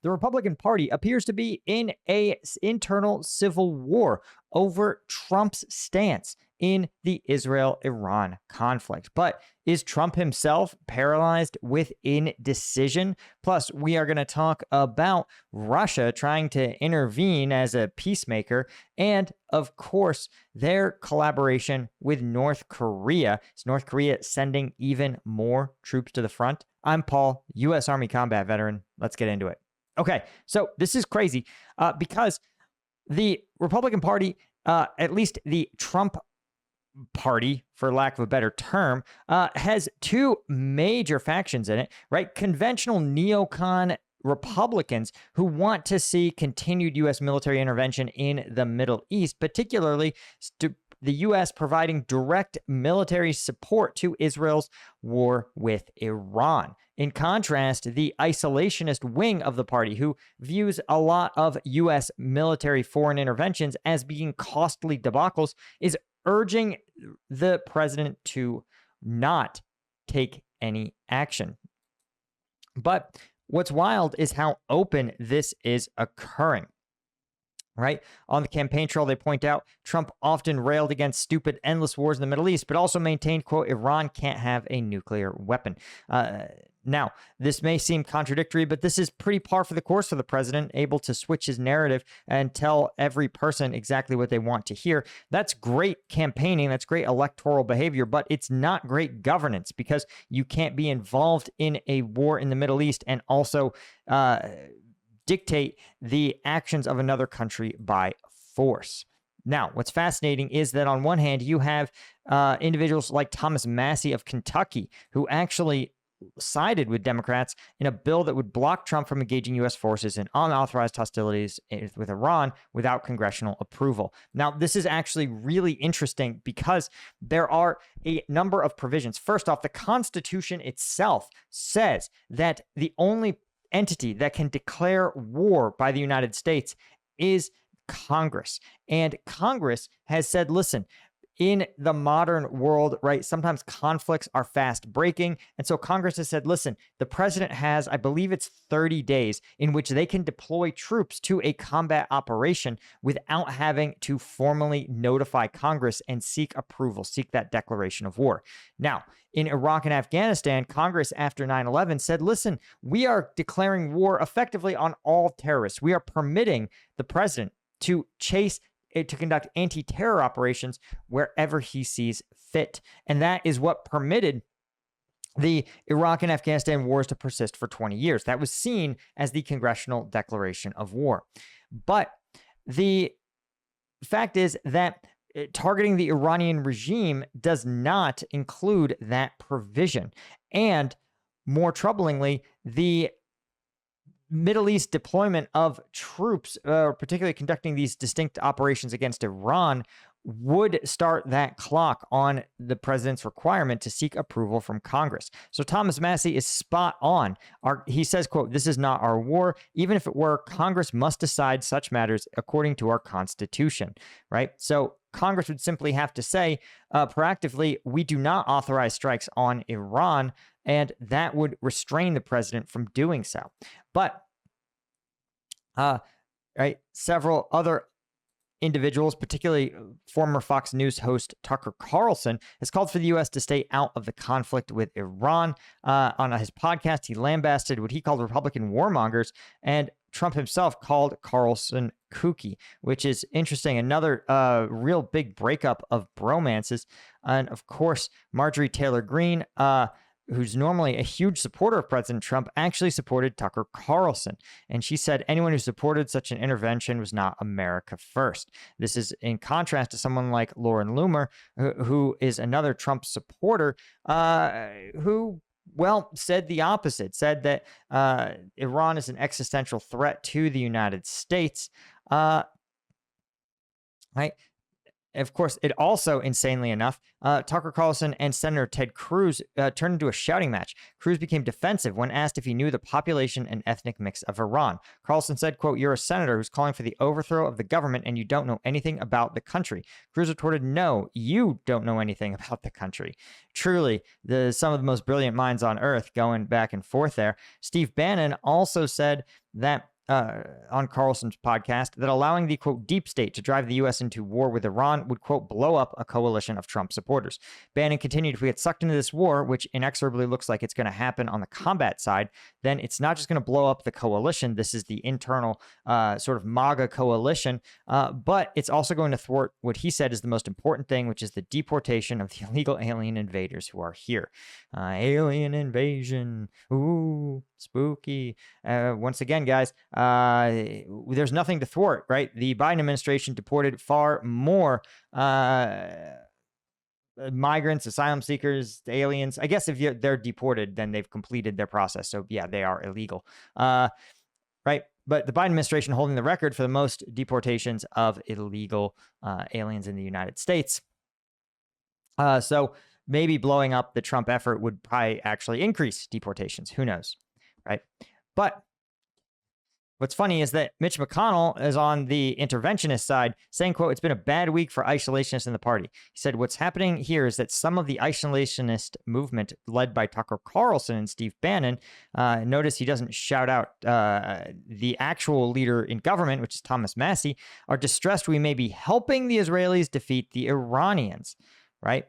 the Republican Party appears to be in an internal civil war over Trump's stance in the Israel-Iran conflict. But is Trump himself paralyzed with indecision? Plus, we are going to talk about Russia trying to intervene as a peacemaker and, of course, their collaboration with North Korea. Is North Korea sending even more troops to the front? I'm Paul, U.S. Army combat veteran. Let's get into it. Okay, so this is crazy because the Republican Party, at least the Trump party, for lack of a better term, has two major factions in it, right? Conventional neocon Republicans who want to see continued U.S. military intervention in the Middle East, particularly the U.S. providing direct military support to Israel's war with Iran. In contrast, the isolationist wing of the party, who views a lot of U.S. military foreign interventions as being costly debacles, is urging the president to not take any action. But what's wild is how open this is occurring. Right? On the campaign trail, they point out Trump often railed against stupid, endless wars in the Middle East, but also maintained, quote, Iran can't have a nuclear weapon. Now, this may seem contradictory, but this is pretty par for the course for the president, able to switch his narrative and tell every person exactly what they want to hear. That's great campaigning. That's great electoral behavior, but it's not great governance because you can't be involved in a war in the Middle East and also dictate the actions of another country by force. Now, what's fascinating is that on one hand, you have individuals like Thomas Massie of Kentucky, who actually sided with Democrats in a bill that would block Trump from engaging U.S. forces in unauthorized hostilities with Iran without congressional approval. Now, this is actually really interesting because there are a number of provisions. First off, the Constitution itself says that the only entity that can declare war by the United States is Congress. And Congress has said, listen, in the modern world, right, sometimes conflicts are fast breaking. And so Congress has said, listen, the president has, I believe it's 30 days in which they can deploy troops to a combat operation without having to formally notify Congress and seek approval, seek that declaration of war. Now, in Iraq and Afghanistan, Congress after 9/11 said, listen, we are declaring war effectively on all terrorists. We are permitting the president to conduct anti-terror operations wherever he sees fit. And that is what permitted the Iraq and Afghanistan wars to persist for 20 years. That was seen as the Congressional Declaration of War. But the fact is that targeting the Iranian regime does not include that provision. And more troublingly, the Middle East deployment of troops, particularly conducting these distinct operations against Iran, would start that clock on the president's requirement to seek approval from Congress. So Thomas Massie is spot on. He says, quote, this is not our war. Even if it were, Congress must decide such matters according to our Constitution, right? So Congress would simply have to say proactively, we do not authorize strikes on Iran, and that would restrain the president from doing so. But right, several other individuals, particularly former Fox News host Tucker Carlson, has called for the U.S. to stay out of the conflict with Iran. On his podcast, he lambasted what he called Republican warmongers, and Trump himself called Carlson kooky, which is interesting. Another real big breakup of bromances. And of course, Marjorie Taylor Greene, who's normally a huge supporter of President Trump, actually supported Tucker Carlson. And she said anyone who supported such an intervention was not America first. This is in contrast to someone like Lauren Loomer, who is another Trump supporter, who, well, said the opposite, said that Iran is an existential threat to the United States. Right? Of course, it also, insanely enough, Tucker Carlson and Senator Ted Cruz turned into a shouting match. Cruz became defensive when asked if he knew the population and ethnic mix of Iran. Carlson said, quote, you're a senator who's calling for the overthrow of the government and you don't know anything about the country. Cruz retorted, no, you don't know anything about the country. Truly, some of the most brilliant minds on earth going back and forth there. Steve Bannon also said that on Carlson's podcast that allowing the, quote, deep state to drive the U.S. into war with Iran would, quote, blow up a coalition of Trump supporters. Bannon continued, if we get sucked into this war, which inexorably looks like it's going to happen on the combat side, then it's not just going to blow up the coalition. This is the internal sort of MAGA coalition, but it's also going to thwart what he said is the most important thing, which is the deportation of the illegal alien invaders who are here. Alien invasion. Ooh, spooky. Once again, guys, there's nothing to thwart, right? The Biden administration deported far more migrants, asylum seekers, aliens. I guess if they're deported, then they've completed their process. So yeah, they are illegal, right? But the Biden administration holding the record for the most deportations of illegal aliens in the United States. So maybe blowing up the Trump effort would probably actually increase deportations. Who knows, right? But what's funny is that Mitch McConnell is on the interventionist side saying, quote, it's been a bad week for isolationists in the party. He said, what's happening here is that some of the isolationist movement led by Tucker Carlson and Steve Bannon, notice he doesn't shout out the actual leader in government, which is Thomas Massie, are distressed we may be helping the Israelis defeat the Iranians, right?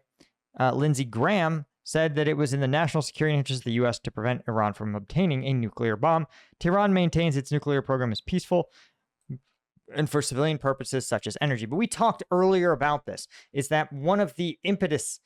Lindsey Graham said that it was in the national security interest of the U.S. to prevent Iran from obtaining a nuclear bomb. Tehran maintains its nuclear program is peaceful and for civilian purposes such as energy. But we talked earlier about this, is that one of the impetuses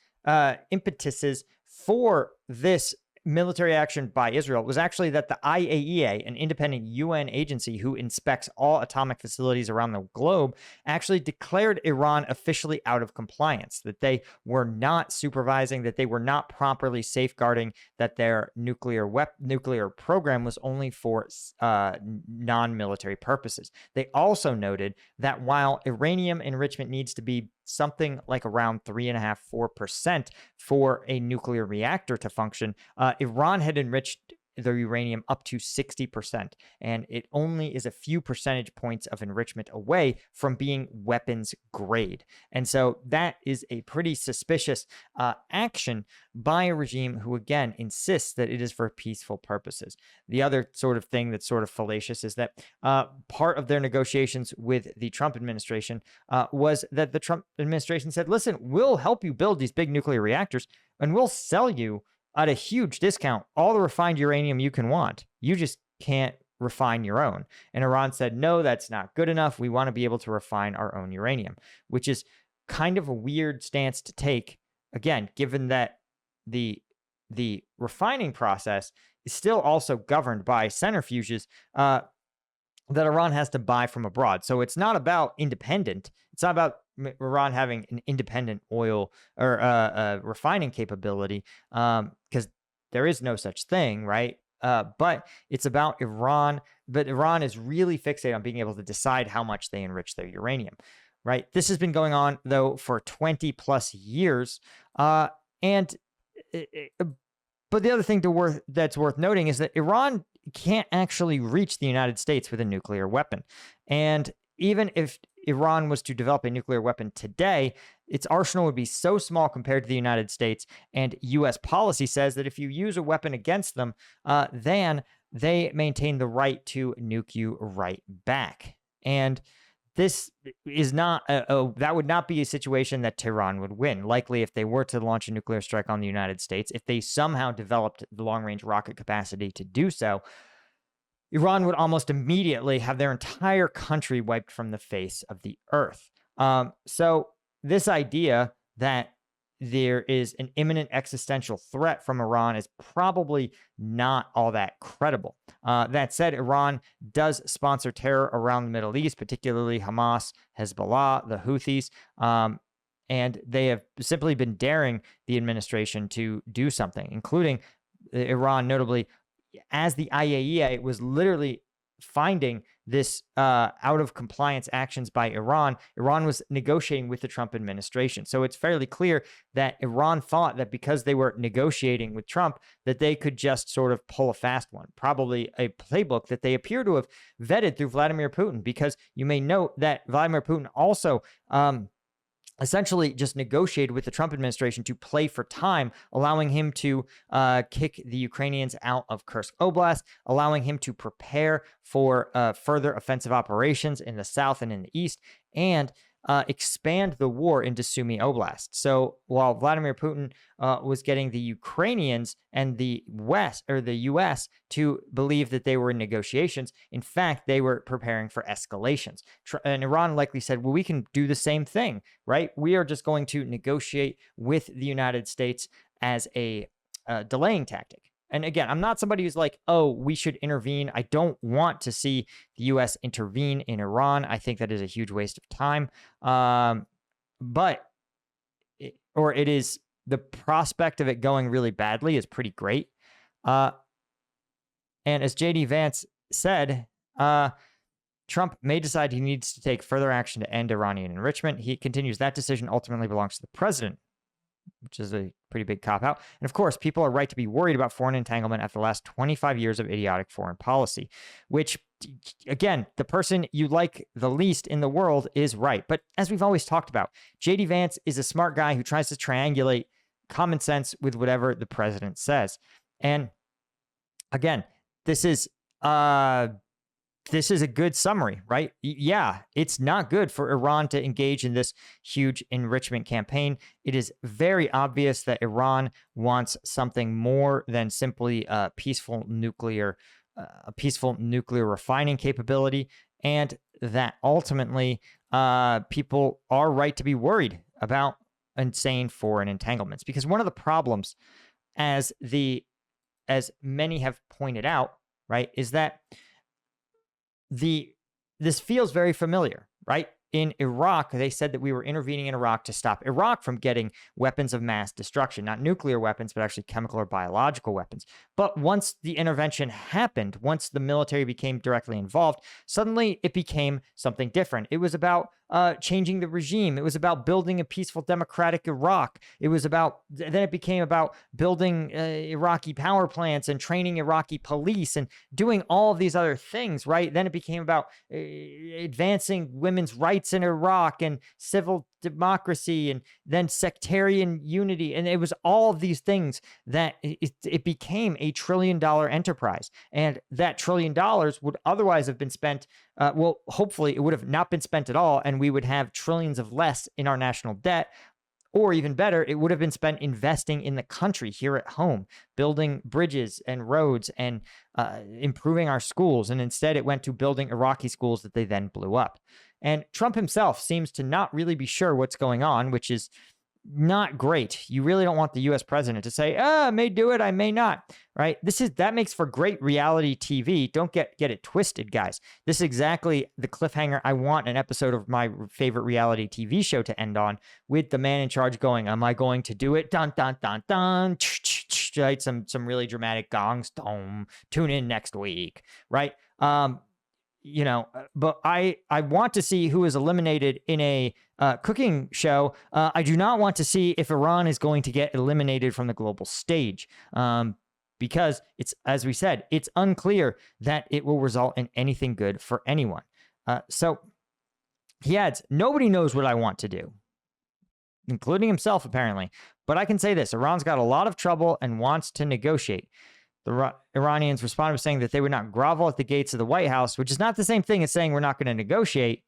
for this military action by Israel was actually that the IAEA, an independent UN agency who inspects all atomic facilities around the globe, actually declared Iran officially out of compliance, that they were not supervising, that they were not properly safeguarding, that their nuclear program was only for non-military purposes. They also noted that while uranium enrichment needs to be something like around 3.5–4% for a nuclear reactor to function, Iran had enriched the uranium up to 60%, and it only is a few percentage points of enrichment away from being weapons grade. And so that is a pretty suspicious action by a regime who, again, insists that it is for peaceful purposes. The other sort of thing that's sort of fallacious is that part of their negotiations with the Trump administration was that the Trump administration said, listen, we'll help you build these big nuclear reactors, and we'll sell you at a huge discount all the refined uranium you can want. You just can't refine your own. And Iran said, no, that's not good enough. We want to be able to refine our own uranium, which is kind of a weird stance to take, again, given that the refining process is still also governed by centrifuges that Iran has to buy from abroad. So it's not about independent. It's not about Iran having an independent oil or refining capability, because there is no such thing, right? But it's about Iran. But Iran is really fixated on being able to decide how much they enrich their uranium, right? This has been going on, though, for 20 plus years. But the other thing that's worth noting is that Iran can't actually reach the United States with a nuclear weapon. And even if Iran was to develop a nuclear weapon today, its arsenal would be so small compared to the United States. And U.S. policy says that if you use a weapon against them, then they maintain the right to nuke you right back. And this is not that would not be a situation that Tehran would win. Likely, if they were to launch a nuclear strike on the United States, if they somehow developed the long-range rocket capacity to do so, Iran would almost immediately have their entire country wiped from the face of the earth. So this idea that there is an imminent existential threat from Iran is probably not all that credible. That said, Iran does sponsor terror around the Middle East, particularly Hamas, Hezbollah, the Houthis, and they have simply been daring the administration to do something, including Iran, notably, as the IAEA was literally finding this out of compliance actions by Iran was negotiating with the Trump administration. So it's fairly clear that Iran thought that because they were negotiating with Trump, that they could just sort of pull a fast one, probably a playbook that they appear to have vetted through Vladimir Putin, because you may note that Vladimir Putin also essentially just negotiated with the Trump administration to play for time, allowing him to kick the Ukrainians out of Kursk Oblast, allowing him to prepare for further offensive operations in the south and in the east, and expand the war into Sumy Oblast. So while Vladimir Putin was getting the Ukrainians and the West or the U.S. to believe that they were in negotiations, in fact, they were preparing for escalations. And Iran likely said, well, we can do the same thing, right? We are just going to negotiate with the United States as a delaying tactic. And again, I'm not somebody who's like, oh, we should intervene. I don't want to see the U.S. intervene in Iran. I think that is a huge waste of time. It is the prospect of it going really badly is pretty great. And as J.D. Vance said, Trump may decide he needs to take further action to end Iranian enrichment. He continues, that decision ultimately belongs to the president, which is a pretty big cop-out. And of course, people are right to be worried about foreign entanglement after the last 25 years of idiotic foreign policy, which, again, the person you like the least in the world is right. But as we've always talked about, J.D. Vance is a smart guy who tries to triangulate common sense with whatever the president says. And again, this is a good summary, right? Yeah, it's not good for Iran to engage in this huge enrichment campaign. It is very obvious that Iran wants something more than simply a peaceful nuclear refining capability, and that ultimately people are right to be worried about insane foreign entanglements. Because one of the problems, as many have pointed out, right, is that this feels very familiar, right? In Iraq, they said that we were intervening in Iraq to stop Iraq from getting weapons of mass destruction, not nuclear weapons, but actually chemical or biological weapons. But once the intervention happened, once the military became directly involved, suddenly it became something different. It was about changing the regime. It was about building a peaceful, democratic Iraq. Then it became about building Iraqi power plants and training Iraqi police and doing all of these other things, right? Then it became about advancing women's rights in Iraq and civil democracy and then sectarian unity. And it was all of these things that it became a $1 trillion enterprise. And that $1 trillion would otherwise have been spent, hopefully it would have not been spent at all, and we would have trillions of less in our national debt. Or even better, it would have been spent investing in the country here at home, building bridges and roads and improving our schools. And instead, it went to building Iraqi schools that they then blew up. And Trump himself seems to not really be sure what's going on, which is not great. You really don't want the U.S. president to say, I may do it, I may not, right? That makes for great reality TV. Don't get it twisted, guys. This is exactly the cliffhanger I want an episode of my favorite reality TV show to end on, with the man in charge going, am I going to do it? Dun, dun, dun, dun, right? Some really dramatic gongs. Tune in next week, right? But I want to see who is eliminated in a cooking show. I do not want to see if Iran is going to get eliminated from the global stage, because it's, as we said, it's unclear that it will result in anything good for anyone. So he adds, nobody knows what I want to do, including himself, apparently. But I can say this, Iran's got a lot of trouble and wants to negotiate. The Iranians responded with saying that they would not grovel at the gates of the White House, which is not the same thing as saying we're not going to negotiate.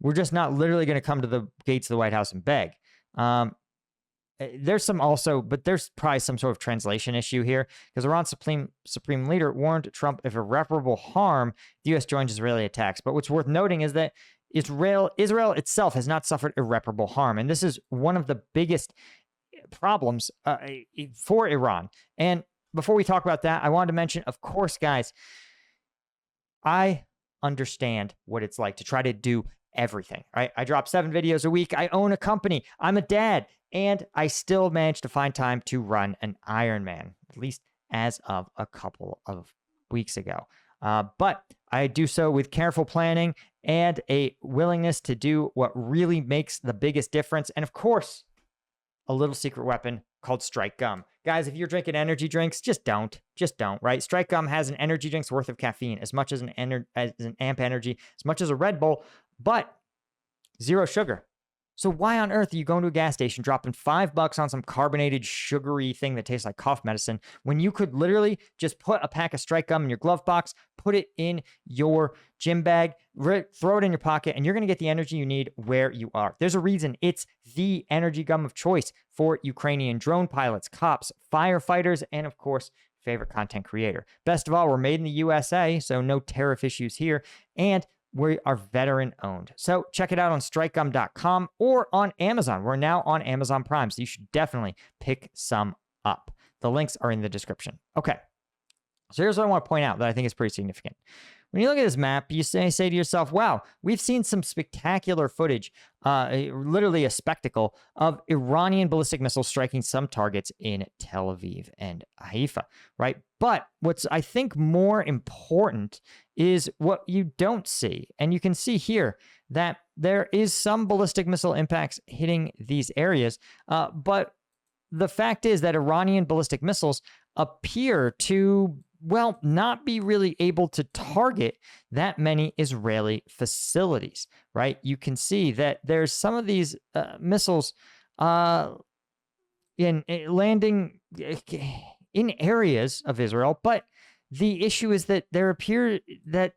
We're just not literally going to come to the gates of the White House and beg. There's probably some sort of translation issue here, because Iran's supreme leader warned Trump of irreparable harm if the U.S. joins Israeli attacks. But what's worth noting is that Israel itself has not suffered irreparable harm. And this is one of the biggest problems for Iran. And before we talk about that, I wanted to mention, of course, guys, I understand what it's like to try to do everything, right? I drop 7 videos a week. I own a company. I'm a dad. And I still manage to find time to run an Ironman, at least as of a couple of weeks ago. But I do so with careful planning and a willingness to do what really makes the biggest difference. And of course, a little secret weapon called Strike Gum. Guys, if you're drinking energy drinks, just don't, right? Strike Gum has an energy drink's worth of caffeine, as much as an amp energy, as much as a Red Bull, but 0 sugar. So why on earth are you going to a gas station dropping $5 on some carbonated sugary thing that tastes like cough medicine when you could literally just put a pack of strike gum in your glove box, put it in your gym bag, throw it in your pocket, and you're going to get the energy you need where you are. There's a reason it's the energy gum of choice for Ukrainian drone pilots, cops, firefighters, and of course, favorite content creator. Best of all, we're made in the USA, so no tariff issues here. And we are veteran owned. So check it out on strikegum.com or on Amazon. We're now on Amazon Prime, so you should definitely pick some up. The links are in the description. Okay. So here's what I want to point out that I think is pretty significant. When you look at this map, you say to yourself, wow, we've seen some spectacular footage, literally a spectacle of Iranian ballistic missiles striking some targets in Tel Aviv and Haifa, right? But what's, I think, more important is what you don't see. And you can see here that there is some ballistic missile impacts hitting these areas. But the fact is that Iranian ballistic missiles appear to, well, not be really able to target that many Israeli facilities, right? You can see that there's some of these missiles landing in areas of Israel, but the issue is that there appear that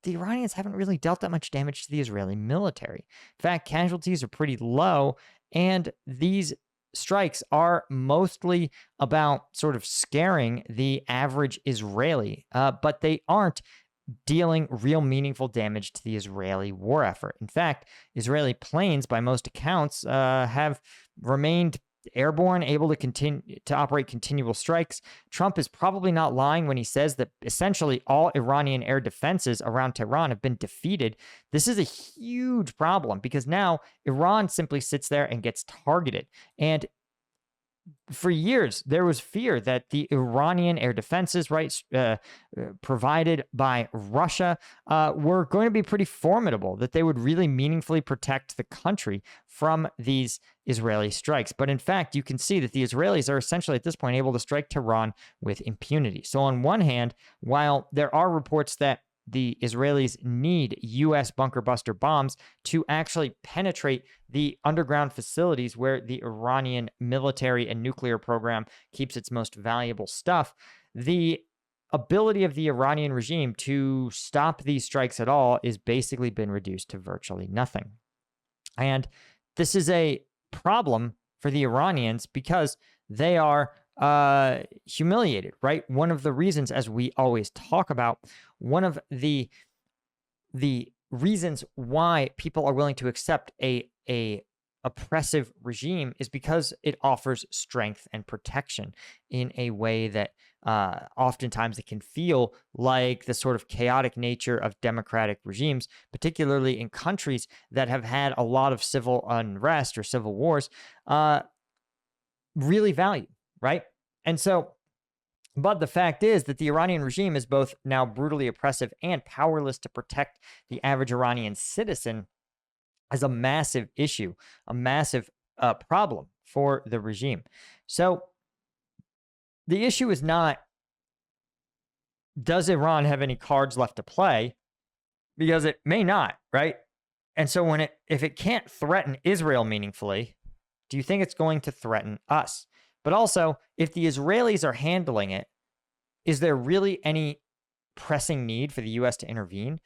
the Iranians haven't really dealt that much damage to the Israeli military. In fact, casualties are pretty low, and these strikes are mostly about sort of scaring the average Israeli, but they aren't dealing real meaningful damage to the Israeli war effort. In fact, Israeli planes, by most accounts, have remained airborne, able to continue to operate continual strikes. Trump is probably not lying when he says that essentially all Iranian air defenses around Tehran have been defeated. This is a huge problem because now Iran simply sits there and gets targeted. And for years, there was fear that the Iranian air defenses, right, provided by Russia, were going to be pretty formidable, that they would really meaningfully protect the country from these Israeli strikes. But in fact, you can see that the Israelis are essentially at this point able to strike Tehran with impunity. So on one hand, while there are reports that the Israelis need U.S. bunker buster bombs to actually penetrate the underground facilities where the Iranian military and nuclear program keeps its most valuable stuff, the ability of the Iranian regime to stop these strikes at all is basically been reduced to virtually nothing. And this is a problem for the Iranians because they are humiliated, right? One of the reasons, as we always talk about, one of the reasons why people are willing to accept a oppressive regime is because it offers strength and protection in a way that oftentimes it can feel like the sort of chaotic nature of democratic regimes, particularly in countries that have had a lot of civil unrest or civil wars, really value, right? And so, but the fact is that the Iranian regime is both now brutally oppressive and powerless to protect the average Iranian citizen as a massive issue, a massive problem for the regime. So the issue is not, does Iran have any cards left to play? Because it may not, right? And so if it can't threaten Israel meaningfully, do you think it's going to threaten us? But also, if the Israelis are handling it, is there really any pressing need for the U.S. to intervene?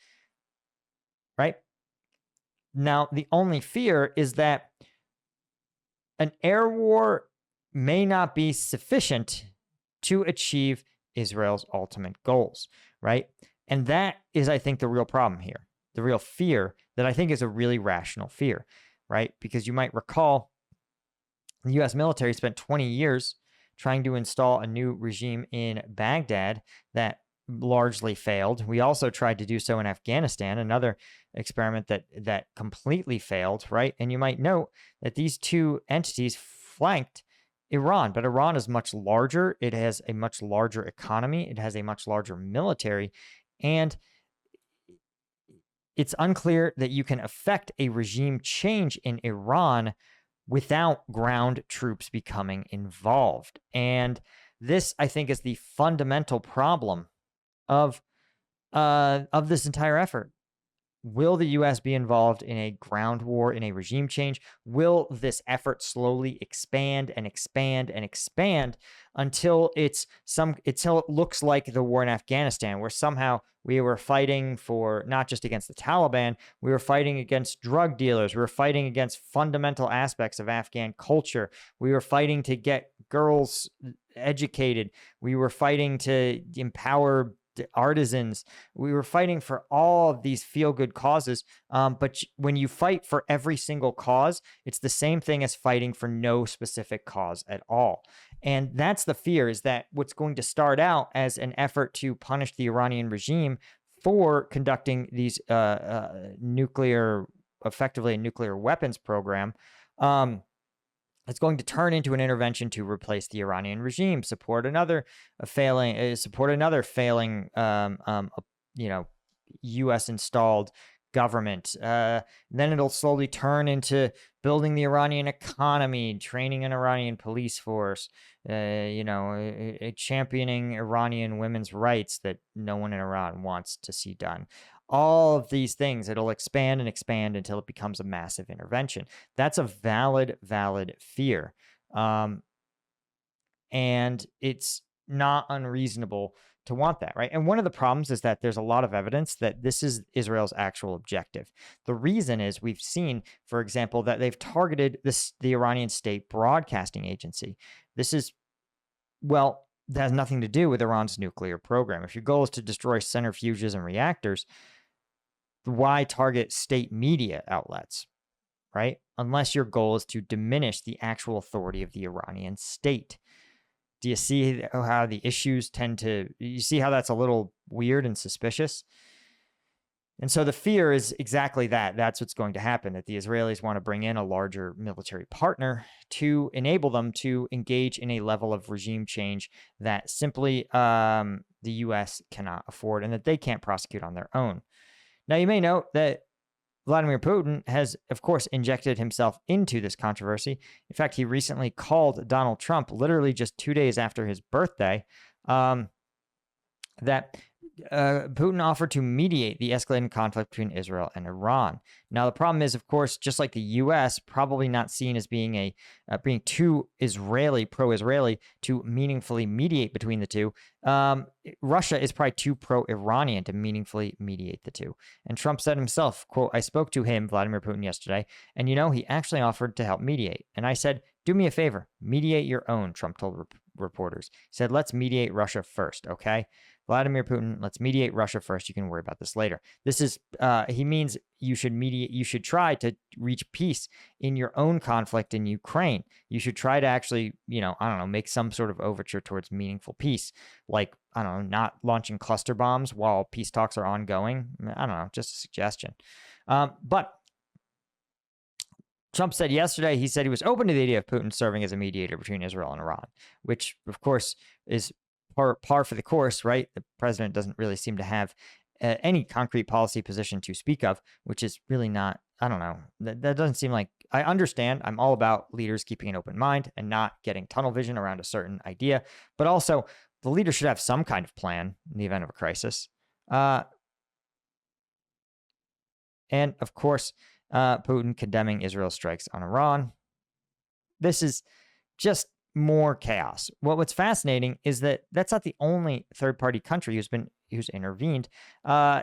Right? Now, the only fear is that an air war may not be sufficient to achieve Israel's ultimate goals, right? And that is, I think, the real problem here. The real fear that I think is a really rational fear, right? Because you might recall the U.S. military spent 20 years trying to install a new regime in Baghdad that largely failed. We also tried to do so in Afghanistan, another experiment that completely failed, right? And you might note that these two entities flanked Iran, but Iran is much larger. It has a much larger economy. It has a much larger military. And it's unclear that you can affect a regime change in Iran without ground troops becoming involved. And this, I think, is the fundamental problem of this entire effort. Will the U.S. be involved in a ground war, in a regime change? Will this effort slowly expand and expand and expand until it looks like the war in Afghanistan, where somehow we were fighting for not just against the Taliban, we were fighting against drug dealers, we were fighting against fundamental aspects of Afghan culture, we were fighting to get girls educated, we were fighting to empower artisans, we were fighting for all of these feel-good causes, but when you fight for every single cause, it's the same thing as fighting for no specific cause at all. And that's the fear, is that what's going to start out as an effort to punish the Iranian regime for conducting these effectively a nuclear weapons program, it's going to turn into an intervention to replace the Iranian regime, support another failing, U.S. installed government. Then it'll slowly turn into building the Iranian economy, training an Iranian police force, championing Iranian women's rights that no one in Iran wants to see done. All of these things, it'll expand and expand until it becomes a massive intervention. That's a valid fear. And it's not unreasonable to want that, right? And one of the problems is that there's a lot of evidence that this is Israel's actual objective. The reason is we've seen, for example, that they've targeted the Iranian state broadcasting agency. This is, that has nothing to do with Iran's nuclear program. If your goal is to destroy centrifuges and reactors, why target state media outlets, right? Unless your goal is to diminish the actual authority of the Iranian state. Do you see how the issues you see how that's a little weird and suspicious? And so the fear is exactly that. That's what's going to happen, that the Israelis want to bring in a larger military partner to enable them to engage in a level of regime change that simply the U.S. cannot afford and that they can't prosecute on their own. Now, you may note that Vladimir Putin has, of course, injected himself into this controversy. In fact, he recently called Donald Trump, literally just 2 days after his birthday, that Putin offered to mediate the escalating conflict between Israel and Iran. Now, the problem is, of course, just like the U.S., probably not seen as being being too pro-Israeli to meaningfully mediate between the two. Russia is probably too pro-Iranian to meaningfully mediate the two. And Trump said himself, quote, "I spoke to him, Vladimir Putin, yesterday, and he actually offered to help mediate. And I said, do me a favor, mediate your own," Trump told reporters. He said, "Let's mediate Russia first, okay? Vladimir Putin, let's mediate Russia first. You can worry about this later." This is, he means you should mediate, you should try to reach peace in your own conflict in Ukraine. You should try to actually, make some sort of overture towards meaningful peace. Like, not launching cluster bombs while peace talks are ongoing. Just a suggestion. But Trump said yesterday, he said he was open to the idea of Putin serving as a mediator between Israel and Iran, which, of course, is par for the course, right? The president doesn't really seem to have any concrete policy position to speak of, which is really not, that doesn't seem like, I understand. I'm all about leaders keeping an open mind and not getting tunnel vision around a certain idea, but also the leader should have some kind of plan in the event of a crisis. And of course, Putin condemning Israel's strikes on Iran. This is just more chaos. What's fascinating is that that's not the only third-party country who's intervened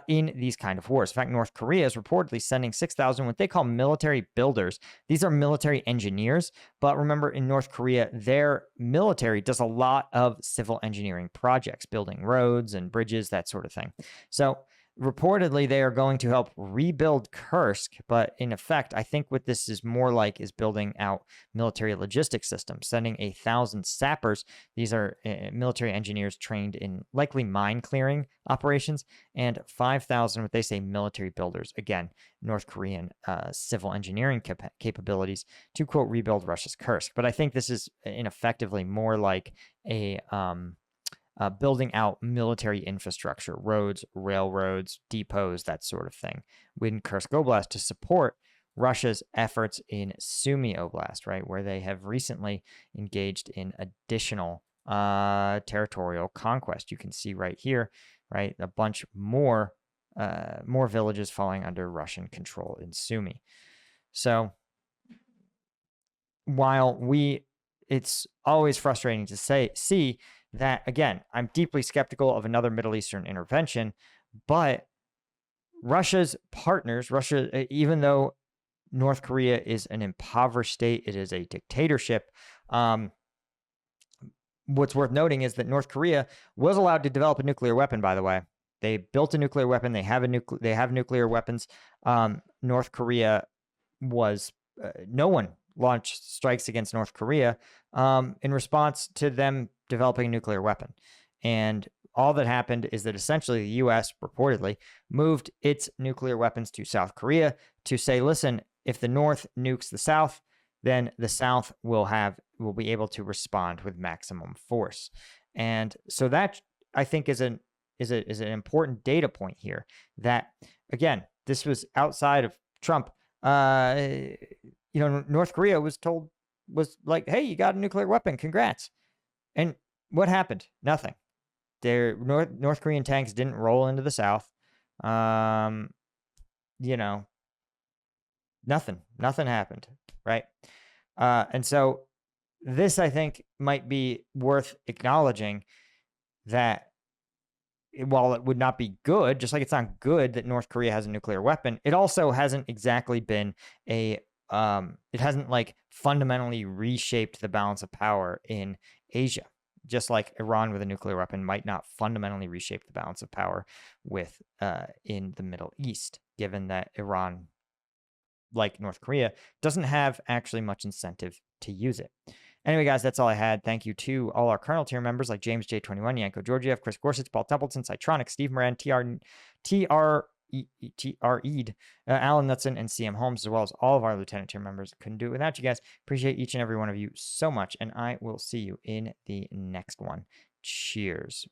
in these kind of wars. In fact, North Korea is reportedly sending 6,000 what they call military builders. These are military engineers, but remember, in North Korea, their military does a lot of civil engineering projects, building roads and bridges, that sort of thing. So reportedly, they are going to help rebuild Kursk, but in effect, I think what this is more like is building out military logistics systems, sending 1,000 sappers. These are military engineers trained in likely mine clearing operations, and 5,000 what they say military builders. Again, North Korean civil engineering capabilities to, quote, rebuild Russia's Kursk. But I think this is ineffectively more like a building out military infrastructure, roads, railroads, depots, that sort of thing, within Kursk Oblast to support Russia's efforts in Sumy Oblast, right, where they have recently engaged in additional territorial conquest. You can see right here, right, a bunch more more villages falling under Russian control in Sumy. So while it's always frustrating to see that, again, I'm deeply skeptical of another Middle Eastern intervention, but Russia's partners, even though North Korea is an impoverished state, it is a dictatorship. What's worth noting is that North Korea was allowed to develop a nuclear weapon, by the way. They built a nuclear weapon. They have nuclear weapons. North Korea was no one launched strikes against North Korea in response to them developing a nuclear weapon. And all that happened is that essentially the U.S. reportedly moved its nuclear weapons to South Korea to say, listen, if the North nukes the South, then the South will be able to respond with maximum force. And so that, I think, is an important data point here. That, again, this was outside of Trump. North Korea was like, hey, you got a nuclear weapon, congrats. And what happened? Nothing. Their North Korean tanks didn't roll into the South. Nothing happened, right? And so this, I think, might be worth acknowledging, that while it would not be good, just like it's not good that North Korea has a nuclear weapon, it also hasn't exactly been it hasn't like fundamentally reshaped the balance of power in Asia. Just like Iran with a nuclear weapon might not fundamentally reshape the balance of power in the Middle East, given that Iran, like North Korea, doesn't have actually much incentive to use it. Anyway, guys, that's all I had. Thank you to all our Colonel tier members like James J21, Yanko Georgiev, Chris Gorsuch, Paul Templeton, Cytronic, Steve Moran, TR Eid, Alan Knutson, and CM Holmes, as well as all of our Lieutenant tier members. Couldn't do it without you guys. Appreciate each and every one of you so much, and I will see you in the next one. Cheers.